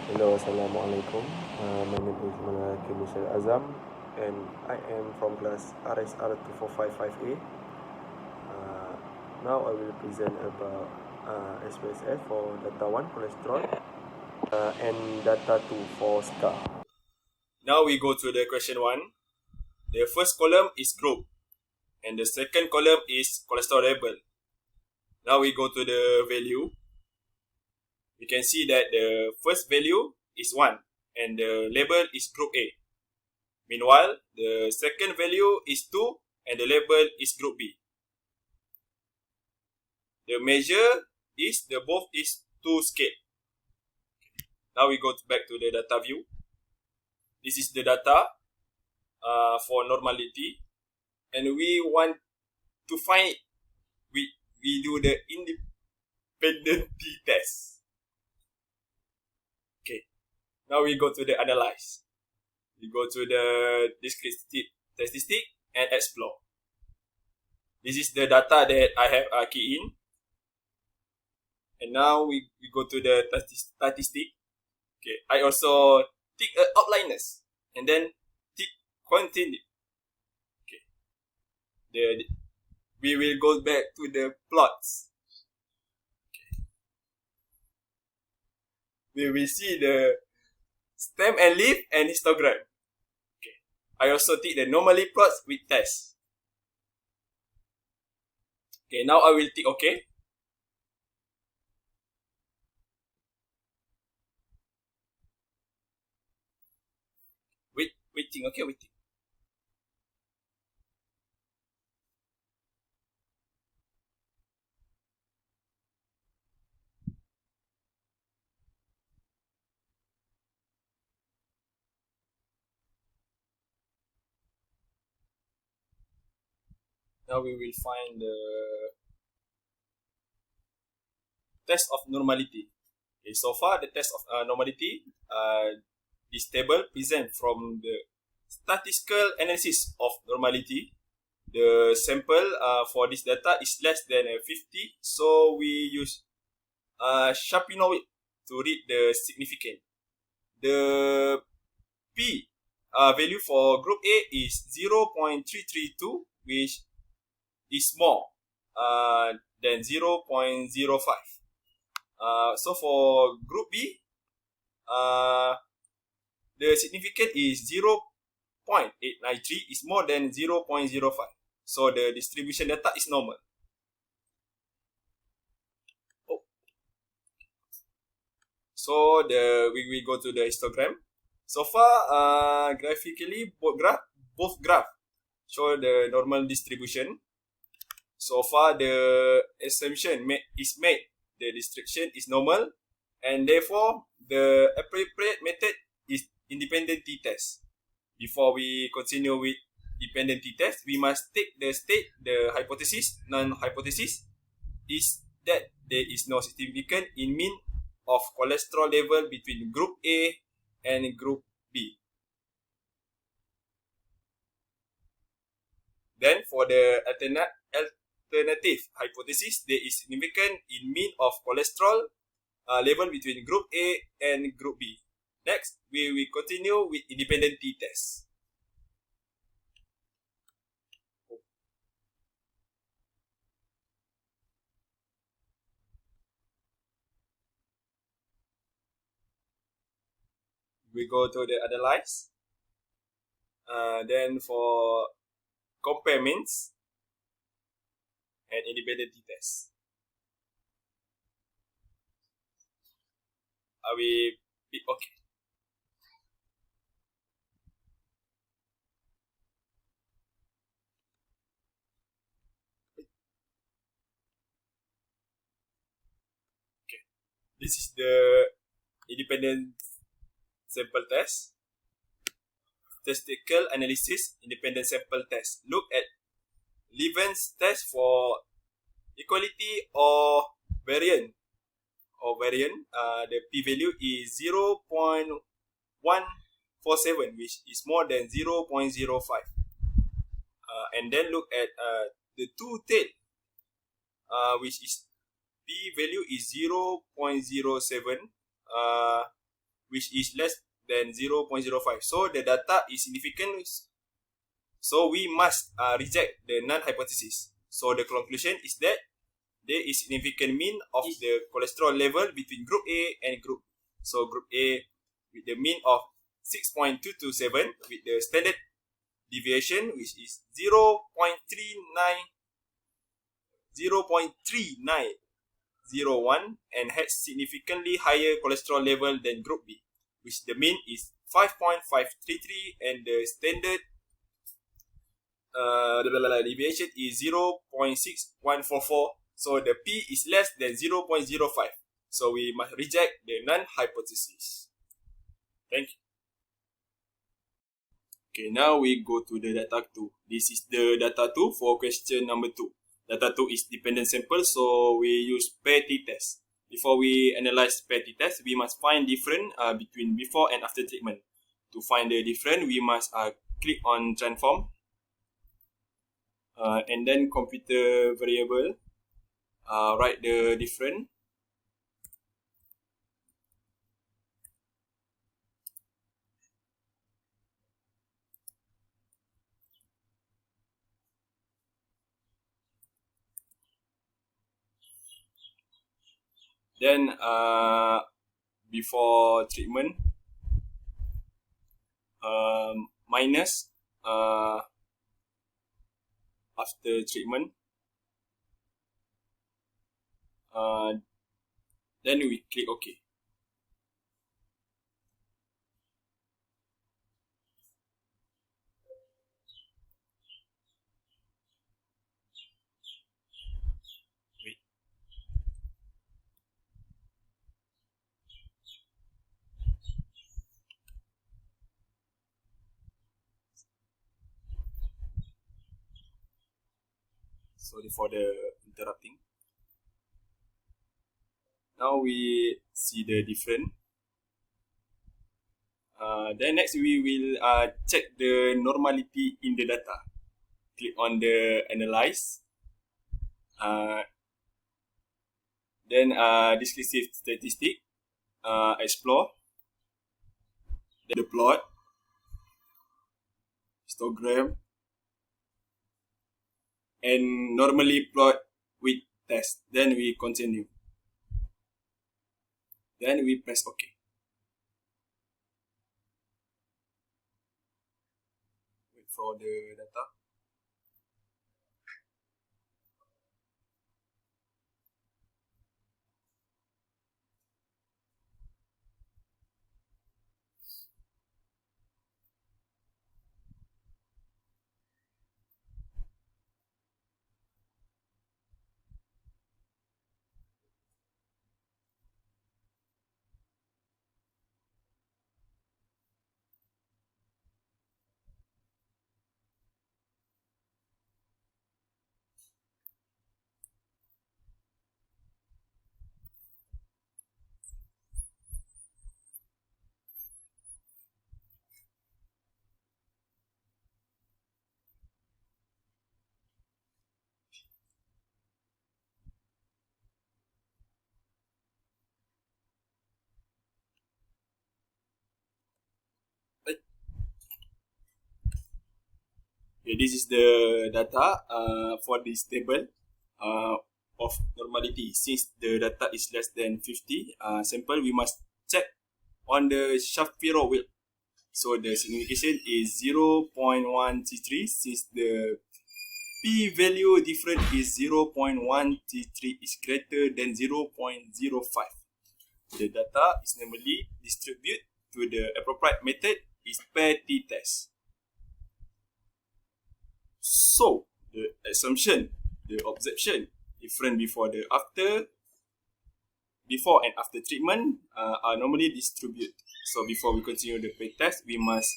Hello, Assalamualaikum. My name is Malaki Michel Azam, and I am from class RSR2455A. Now I will present about SPSS for data 1 cholesterol and data 2 for SCA. Now we go to the question 1. The first column is group and the second column is cholesterol level. Now we go to the value. We can see that the first value is 1 and the label is group A. Meanwhile, the second value is 2 and the label is group B. The measure is the both is 2 scale. Now we go back to the data view. This is the data for normality, and we want to find we do the independent t-test. Okay. Now we go to the analyze. We go to the discrete statistic and explore. This is the data that I have key in. And now we go to the statistic. Okay. I also tick outliners and then tick continue. Okay. We will go back to the plots. Okay. We will see the stem and leaf and histogram. Okay. I also tick the normally plots with test. Okay, now I will tick OK. Waiting. Now we will find the test of normality. Okay, so far the test of normality, this table present from the statistical analysis of normality. The sample for this data is less than 50, so we use Sharpinoid to read the significant. The P value for group A is 0.332, which is more than 0.05. So for group B, the significant is 0.893, is more than 0.05. So the distribution data is normal. So we go to the histogram. So far, graphically, both graph show the normal distribution. So far, the assumption is made the distribution is normal, and therefore the appropriate method is independent t-test. Before we continue with dependent t-test, we must take the state, the hypothesis, non-hypothesis is that there is no significance in mean of cholesterol level between group A and group B. Then for the alternative hypothesis, there is significance in mean of cholesterol level between group A and group B. Next, we will continue with independent t-test. We go to the analyze. Then for compare means and independent t-test. I will pick OK. This is the independent sample test. Statistical analysis, independent sample test. Look at Leven's test for equality or variant. The p-value is 0.147, which is more than 0.05. And then look at the two-tail, which is p-value is 0.07, which is less than 0.05. So the data is significant. So we must reject the null hypothesis. So the conclusion is that there is significant mean of the cholesterol level between group A and group B. So group A with the mean of 6.227 with the standard deviation which is 0.3901 and had significantly higher cholesterol level than group B, which the mean is 5.533 and the standard deviation is 0.6144. So the P is less than 0.05. So we must reject the null hypothesis. Thank you. Okay, now we go to the data 2. This is the data 2 for question number 2. Data 2 is dependent sample, so we use pair t-test. Before we analyze pair t-test, we must find difference between before and after treatment. To find the difference, we must click on transform and then computer variable, write the difference. Then before treatment minus after treatment, then we click OK. Sorry for the interrupting. Now we see the difference. Then next we will check the normality in the data. Click on the analyze. Then descriptive statistic. Explore. Then the plot. Histogram. And normally plot with test. Then we continue. Then we press OK. Wait for the data. Okay, this is the data for this table of normality. Since the data is less than 50 sample, we must check on the Shapiro weight. So the signification is 0.133. Since the p-value difference is 0.133 is greater than 0.05. The data is normally distributed to the appropriate method is pair t-test. So the assumption, the observation, different before and after treatment are normally distributed. So before we continue the pair test, we must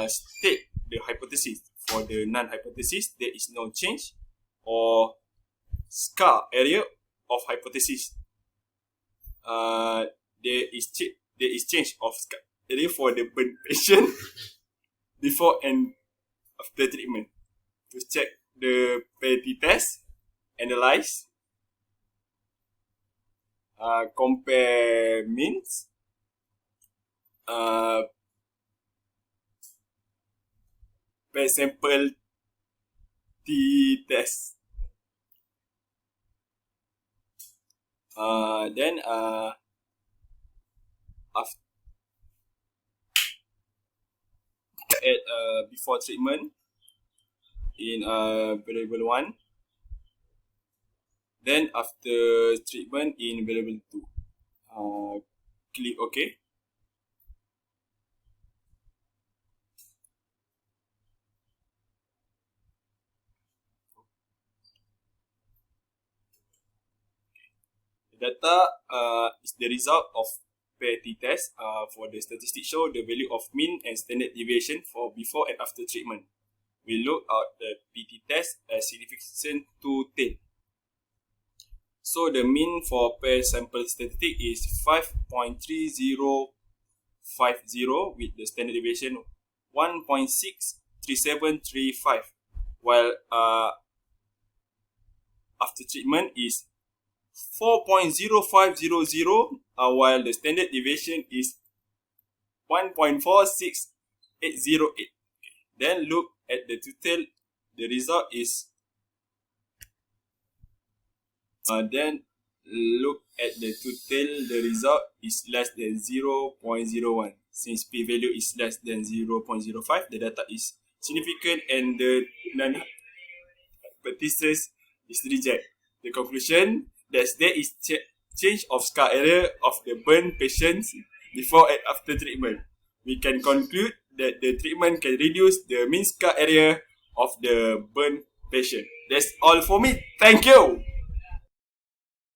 state the hypothesis. For the null hypothesis, there is no change or scar area of hypothesis. There is change of scar area for the burn patient before and after treatment. To check the pair t-test, analyze, compare means, per sample T test. Then after at before treatment in variable 1, then after treatment in variable 2. Click OK. Data is the result of pair t-test. For the statistics show the value of mean and standard deviation for before and after treatment. We look at the PT test as significant to 10. So the mean for pair sample statistic is 5.3050 with the standard deviation 1.63735, while after treatment is 4.0500, while the standard deviation is 1.46808. Then look at the total. The result is the result is less than 0.01. Since p-value is less than 0.05, the data is significant and the non-hypothesis is rejected. The conclusion that there is change of scar area of the burn patients before and after treatment. We can conclude that the treatment can reduce the mean scar area of the burn patient. That's all for me. Thank you.